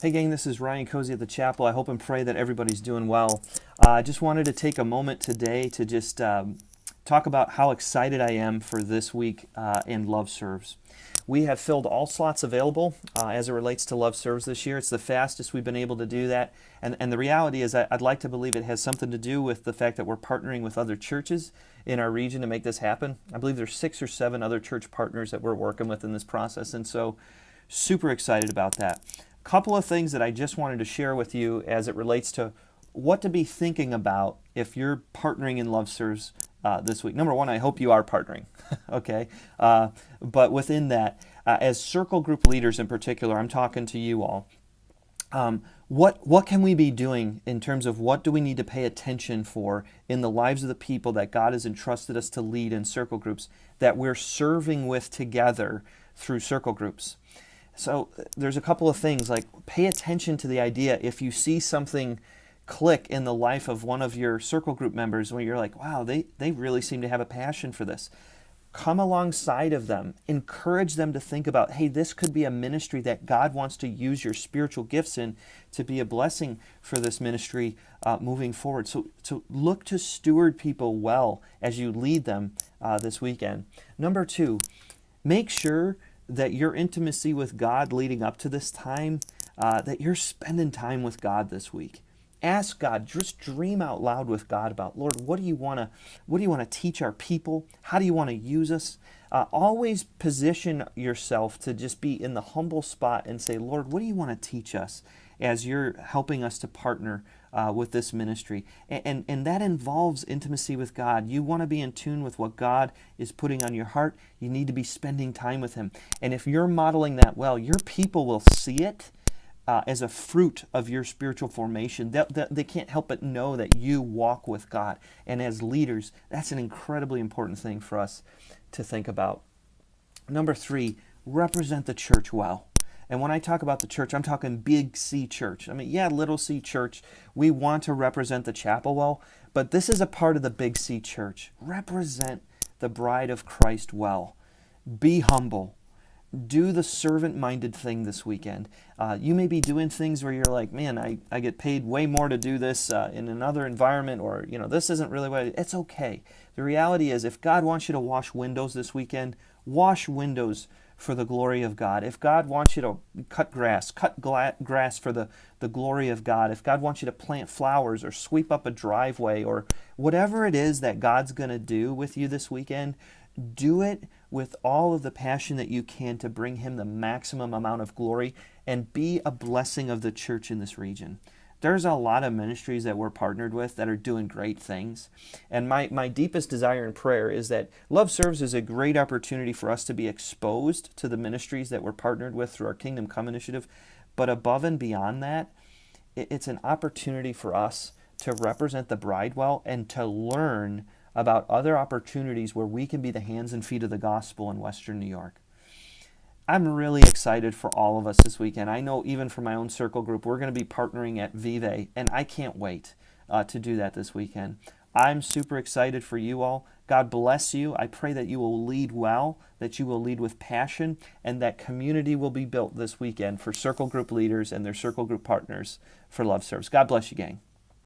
Hey gang, this is Ryan Cozy at the Chapel. I hope and pray that everybody's doing well. I just wanted to take a moment today to just talk about how excited I am for this week in Love Serves. We have filled all slots available as it relates to Love Serves this year. It's the fastest we've been able to do that. And the reality is I'd like to believe it has something to do with the fact that we're partnering with other churches in our region to make this happen. I believe there's 6 or 7 other church partners that we're working with in this process. And so super excited about that. Couple of things that I just wanted to share with you as it relates to what to be thinking about if you're partnering in Love Serves this week. Number one, I hope you are partnering, okay? But within that, as circle group leaders in particular, I'm talking to you all. What can we be doing in terms of what do we need to pay attention for in the lives of the people that God has entrusted us to lead in circle groups that we're serving with together through circle groups? So there's a couple of things, like pay attention to the idea if you see something click in the life of one of your circle group members where you're like, wow, they really seem to have a passion for this. Come alongside of them, encourage them to think about, hey, this could be a ministry that God wants to use your spiritual gifts in to be a blessing for this ministry moving forward. So look to steward people well as you lead them this weekend. Number 2, make sure that your intimacy with God leading up to this time, that you're spending time with God this week. Ask God, just dream out loud with God about, Lord, what do you want to teach our people? How do you want to use us? Always position yourself to just be in the humble spot and say, Lord, what do you want to teach us as you're helping us to partner with this ministry? And that involves intimacy with God. You want to be in tune with what God is putting on your heart. You need to be spending time with Him. And if you're modeling that well, your people will see it as a fruit of your spiritual formation. They can't help but know that you walk with God. And as leaders, that's an incredibly important thing for us to think about. Number 3, represent the church well. And when I talk about the church, I'm talking Big C church. I mean, yeah, Little C church. We want to represent the chapel well, but this is a part of the Big C church. Represent the bride of Christ well. Be humble. Do the servant-minded thing this weekend. You may be doing things where you're like, man, I get paid way more to do this in another environment, or, this isn't really what it's okay. The reality is, if God wants you to wash windows this weekend, wash windows for the glory of God. If God wants you to cut grass for the glory of God. If God wants you to plant flowers or sweep up a driveway or whatever it is that God's going to do with you this weekend, do it with all of the passion that you can to bring Him the maximum amount of glory and be a blessing of the church in this region. There's a lot of ministries that we're partnered with that are doing great things. And my deepest desire and prayer is that Love Serves is a great opportunity for us to be exposed to the ministries that we're partnered with through our Kingdom Come initiative. But above and beyond that, it's an opportunity for us to represent the bride well and to learn about other opportunities where we can be the hands and feet of the gospel in Western New York. I'm really excited for all of us this weekend. I know even for my own circle group, we're going to be partnering at Vive, and I can't wait to do that this weekend. I'm super excited for you all. God bless you. I pray that you will lead well, that you will lead with passion, and that community will be built this weekend for circle group leaders and their circle group partners for Love Serves. God bless you, gang.